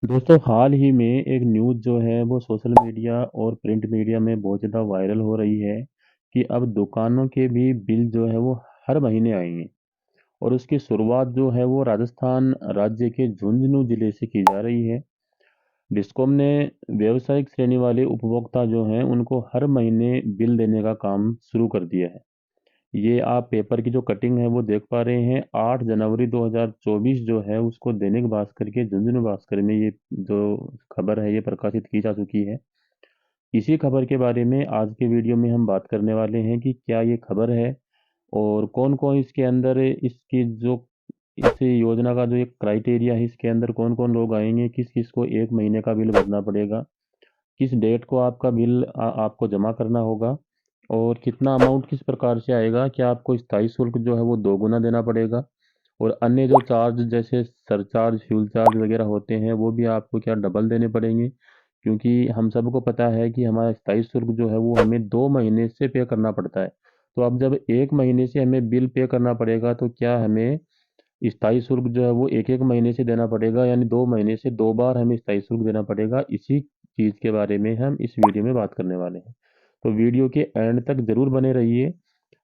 दोस्तों हाल ही में एक न्यूज़ जो है वो सोशल मीडिया और प्रिंट मीडिया में बहुत ज़्यादा वायरल हो रही है कि अब दुकानों के भी बिल जो है वो हर महीने आएंगे। और उसकी शुरुआत जो है वो राजस्थान राज्य के झुंझुनू जिले से की जा रही है। डिस्कॉम ने व्यावसायिक श्रेणी वाले उपभोक्ता जो हैं उनको हर महीने बिल देने का काम शुरू कर दिया है। ये आप पेपर की जो कटिंग है वो देख पा रहे हैं। 8 जनवरी 2024 जो है उसको दैनिक भास्कर के झुंझुनू भास्कर में ये जो खबर है ये प्रकाशित की जा चुकी है। इसी खबर के बारे में आज के वीडियो में हम बात करने वाले हैं कि क्या ये खबर है और कौन कौन इसके अंदर इसकी जो इस योजना का जो एक क्राइटेरिया है इसके अंदर कौन कौन लोग आएंगे, किस किस को एक महीने का बिल भरना पड़ेगा, किस डेट को आपका बिल आपको जमा करना होगा और कितना अमाउंट किस प्रकार से आएगा। क्या आपको स्थायी शुल्क जो है वो दोगुना देना पड़ेगा और अन्य जो चार्ज जैसे सरचार्ज फ्यूल चार्ज वगैरह होते हैं वो भी आपको क्या डबल देने पड़ेंगे, क्योंकि हम सबको पता है कि हमारा स्थायी शुल्क जो है वो हमें 2 महीने से पे करना पड़ता है। तो अब जब एक महीने से हमें बिल पे करना पड़ेगा तो क्या हमें स्थायी शुल्क जो है वो एक एक महीने से देना पड़ेगा, यानी 2 महीने से 2 बार हमें स्थायी शुल्क देना पड़ेगा। इसी चीज़ के बारे में हम इस वीडियो में बात करने वाले हैं। तो वीडियो के एंड तक ज़रूर बने रहिए।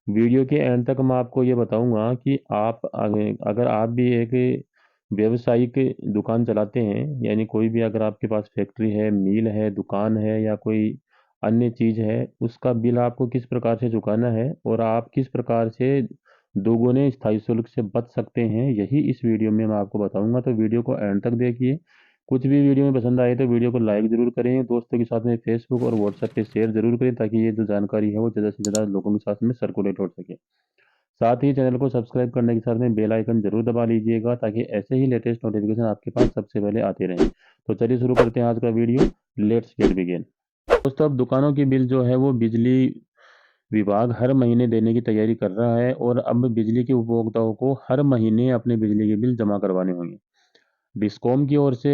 वीडियो के एंड तक मैं आपको ये बताऊंगा कि आप अगर आप भी एक व्यवसायिक दुकान चलाते हैं, यानी कोई भी अगर आपके पास फैक्ट्री है, मिल है, दुकान है या कोई अन्य चीज़ है, उसका बिल आपको किस प्रकार से चुकाना है और आप किस प्रकार से दोगुने स्थायी शुल्क से बच सकते हैं, यही इस वीडियो में मैं आपको बताऊंगा। तो वीडियो को एंड तक देखिए। कुछ भी वीडियो में पसंद आए तो वीडियो को लाइक ज़रूर करें, दोस्तों के साथ में फेसबुक और व्हाट्सएप पे शेयर ज़रूर करें ताकि ये जो जानकारी है वो ज़्यादा से ज़्यादा लोगों के साथ में सर्कुलेट हो सके। साथ ही चैनल को सब्सक्राइब करने के साथ में बेल आइकन जरूर दबा लीजिएगा ताकि ऐसे ही लेटेस्ट नोटिफिकेशन आपके पास सबसे पहले आते रहें। तो चलिए शुरू करते हैं आज का वीडियो। Let's get begin. दोस्तों अब दुकानों की बिल जो है वो बिजली विभाग हर महीने देने की तैयारी कर रहा है और अब बिजली के उपभोक्ताओं को हर महीने अपने बिजली के बिल जमा करवाने होंगे। डिस्कॉम की ओर से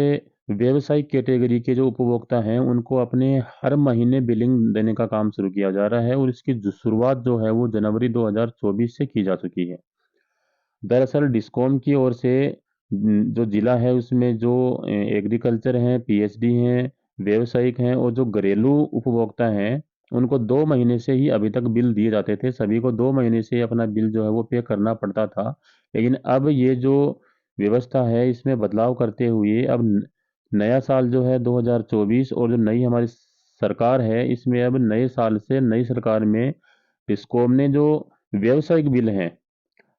व्यावसायिक कैटेगरी के जो उपभोक्ता हैं उनको अपने हर महीने बिलिंग देने का काम शुरू किया जा रहा है और इसकी जो शुरुआत जो है वो जनवरी 2024 से की जा चुकी है। दरअसल डिस्कॉम की ओर से जो जिला है उसमें जो एग्रीकल्चर हैं, पीएचडी हैं, व्यावसायिक हैं और जो घरेलू उपभोक्ता हैं उनको 2 महीने से ही अभी तक बिल दिए जाते थे। सभी को 2 महीने से अपना बिल जो है वो पे करना पड़ता था। लेकिन अब ये जो व्यवस्था है इसमें बदलाव करते हुए अब नया साल जो है 2024 और जो नई हमारी सरकार है इसमें अब नए साल से नई सरकार में डिस्कॉम ने जो व्यावसायिक बिल हैं,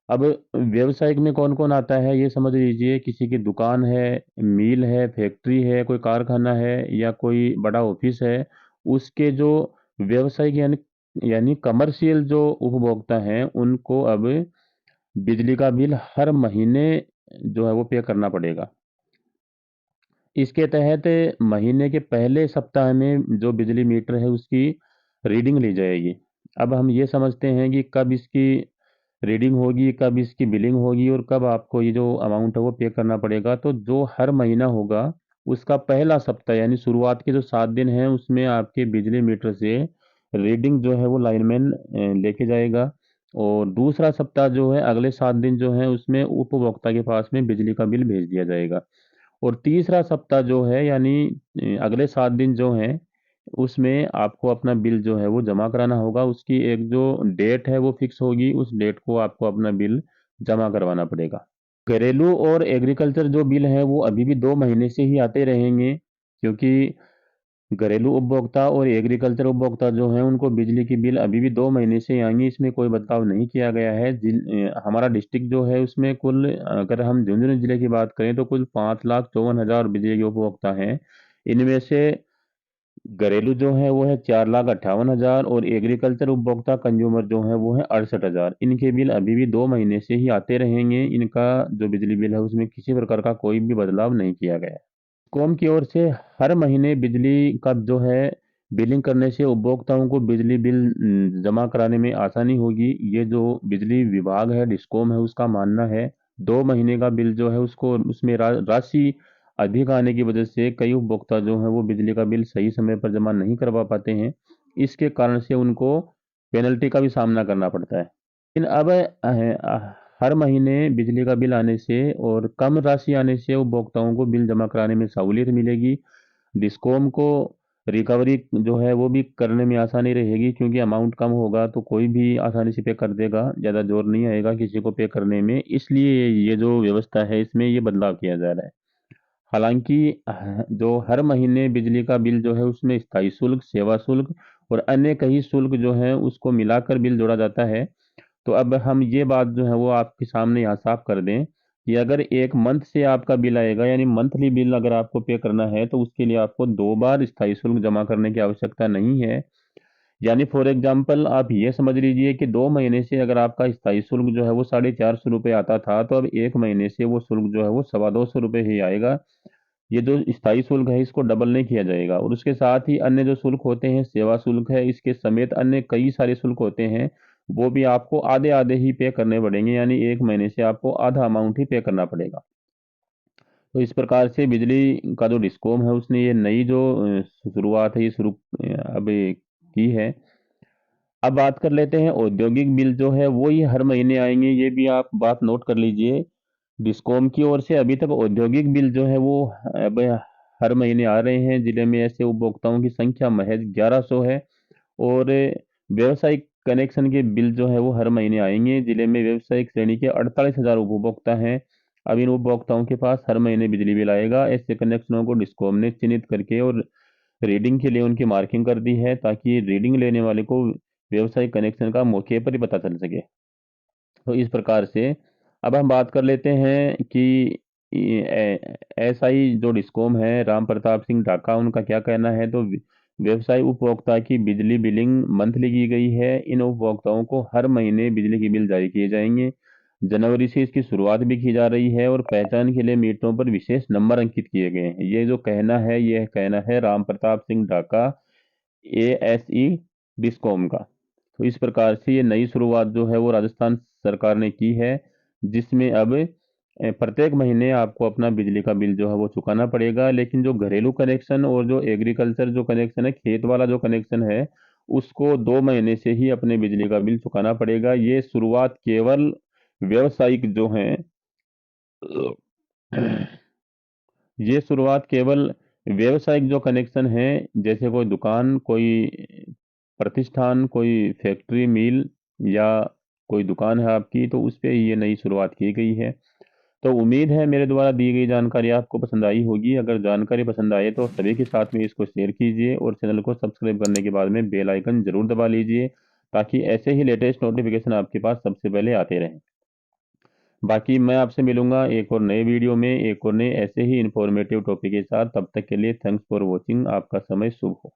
अब व्यवसायिक में कौन कौन आता है ये समझ लीजिए। किसी की दुकान है, मिल है, फैक्ट्री है, कोई कारखाना है या कोई बड़ा ऑफिस है, उसके जो व्यवसायिक यानी कमर्शियल जो उपभोक्ता हैं उनको अब बिजली का बिल हर महीने जो है वो पे करना पड़ेगा। इसके तहत महीने के पहले सप्ताह में जो बिजली मीटर है उसकी रीडिंग ली जाएगी। अब हम ये समझते हैं कि कब इसकी रीडिंग होगी, कब इसकी बिलिंग होगी और कब आपको ये जो अमाउंट है वो पे करना पड़ेगा। तो जो हर महीना होगा उसका पहला सप्ताह यानी शुरुआत के जो 7 दिन हैं उसमें आपके बिजली मीटर से रीडिंग जो है वो लाइनमैन लेके जाएगा और दूसरा सप्ताह जो है अगले 7 दिन जो है उसमें उपभोक्ता के पास में बिजली का बिल भेज दिया जाएगा। और तीसरा सप्ताह जो है यानी अगले 7 दिन जो हैं उसमें आपको अपना बिल जो है वो जमा कराना होगा। उसकी एक जो डेट है वो फिक्स होगी, उस डेट को आपको अपना बिल जमा करवाना पड़ेगा। घरेलू और एग्रीकल्चर जो बिल है वो अभी भी 2 महीने से ही आते रहेंगे, क्योंकि घरेलू उपभोक्ता और एग्रीकल्चर उपभोक्ता जो हैं उनको बिजली की बिल अभी भी 2 महीने से ही आएंगी। इसमें कोई बदलाव नहीं किया गया है। हमारा डिस्ट्रिक्ट जो है उसमें कुल अगर हम झुंझुनू जिले की बात करें तो कुल 5,54,000 बिजली के उपभोक्ता हैं। इनमें से घरेलू जो है वो है 4,58,000 और एग्रीकल्चर उपभोक्ता कंज्यूमर जो है वो है 68,000। इनके बिल अभी भी 2 महीने से ही आते रहेंगे। इनका जो बिजली बिल है उसमें किसी प्रकार का कोई भी बदलाव नहीं किया गया है। कॉम की ओर से हर महीने बिजली का जो है बिलिंग करने से उपभोक्ताओं को बिजली बिल जमा कराने में आसानी होगी। ये जो बिजली विभाग है, डिस्कॉम है, उसका मानना है 2 महीने का बिल जो है उसको उसमें राशि अधिक आने की वजह से कई उपभोक्ता जो है वो बिजली का बिल सही समय पर जमा नहीं करवा पाते हैं। इसके कारण से उनको पेनल्टी का भी सामना करना पड़ता है। लेकिन अब हर महीने बिजली का बिल आने से और कम राशि आने से उपभोक्ताओं को बिल जमा कराने में सहूलियत मिलेगी। डिस्कॉम को रिकवरी जो है वो भी करने में आसानी रहेगी, क्योंकि अमाउंट कम होगा तो कोई भी आसानी से पे कर देगा, ज़्यादा जोर नहीं आएगा किसी को पे करने में। इसलिए ये जो व्यवस्था है इसमें ये बदलाव किया जा रहा है। हालांकि जो हर महीने बिजली का बिल जो है उसमें स्थायी शुल्क, सेवा शुल्क और अन्य कई शुल्क जो है उसको मिलाकर बिल जोड़ा जाता है। तो अब हम ये बात जो है वो आपके सामने यहाँ साफ कर दें कि अगर एक मंथ से आपका बिल आएगा, यानी मंथली बिल अगर आपको पे करना है, तो उसके लिए आपको 2 बार स्थायी शुल्क जमा करने की आवश्यकता नहीं है। यानी फॉर एग्जाम्पल आप ये समझ लीजिए कि 2 महीने से अगर आपका स्थायी शुल्क जो है वो 450 रुपये आता था, तो अब एक महीने से वो शुल्क जो है वो 225 रुपये ही आएगा। ये जो स्थायी शुल्क है इसको डबल नहीं किया जाएगा। और उसके साथ ही अन्य जो शुल्क होते हैं, सेवा शुल्क है, इसके समेत अन्य कई सारे शुल्क होते हैं, वो भी आपको आधे आधे ही पे करने पड़ेंगे, यानी एक महीने से आपको आधा अमाउंट ही पे करना पड़ेगा। तो इस प्रकार से बिजली का जो डिस्कॉम है उसने ये नई जो शुरुआत है ये शुरू अब की है। अब बात कर लेते हैं औद्योगिक बिल जो है वो ये हर महीने आएंगे, ये भी आप बात नोट कर लीजिए। डिस्कॉम की ओर से अभी तक औद्योगिक बिल जो है वो अब हर महीने आ रहे हैं। जिले में ऐसे उपभोक्ताओं की संख्या महज 1100 है। और व्यवसायिक कनेक्शन के बिल जो है वो हर महीने आएंगे। जिले में व्यवसायिक श्रेणी के 48,000 उपभोक्ता हैं। अब इन उपभोक्ताओं के पास हर महीने बिजली बिल आएगा। ऐसे कनेक्शनों को डिस्कॉम ने चिन्हित करके और रीडिंग के लिए उनकी मार्किंग कर दी है, ताकि रीडिंग लेने वाले को व्यवसायिक कनेक्शन का मौके पर ही पता चल सके। तो इस प्रकार से अब हम बात कर लेते हैं कि एसआई जो डिस्कॉम है, राम प्रताप सिंह ढाका, उनका क्या कहना है। तो व्यवसाय उपभोक्ता की बिजली बिलिंग मंथली की गई है। इन उपभोक्ताओं को हर महीने बिजली की बिल जारी किए जाएंगे। जनवरी से इसकी शुरुआत भी की जा रही है और पहचान के लिए मीटरों पर विशेष नंबर अंकित किए गए हैं। ये जो कहना है, यह कहना है राम प्रताप सिंह ढाका, एएसई डिस्कॉम का। तो इस प्रकार से ये नई शुरुआत जो है वो राजस्थान सरकार ने की है, जिसमें अब प्रत्येक महीने आपको अपना बिजली का बिल जो है वो चुकाना पड़ेगा। लेकिन जो घरेलू कनेक्शन और जो एग्रीकल्चर जो कनेक्शन है, खेत वाला जो कनेक्शन है, उसको 2 महीने से ही अपने बिजली का बिल चुकाना पड़ेगा। ये शुरुआत केवल व्यवसायिक जो है ये शुरुआत केवल व्यवसायिक जो कनेक्शन है, जैसे कोई दुकान, कोई प्रतिष्ठान, कोई फैक्ट्री, मिल या कोई दुकान है आपकी, तो उस पे ये नई शुरुआत की गई है। तो उम्मीद है मेरे द्वारा दी गई जानकारी आपको पसंद आई होगी। अगर जानकारी पसंद आए तो सभी के साथ में इसको शेयर कीजिए और चैनल को सब्सक्राइब करने के बाद में बेल आइकन जरूर दबा लीजिए, ताकि ऐसे ही लेटेस्ट नोटिफिकेशन आपके पास सबसे पहले आते रहें। बाकी मैं आपसे मिलूंगा एक और नए वीडियो में, एक और नए ऐसे ही इंफॉर्मेटिव टॉपिक के साथ। तब तक के लिए थैंक्स फॉर वॉचिंग। आपका समय शुभ हो।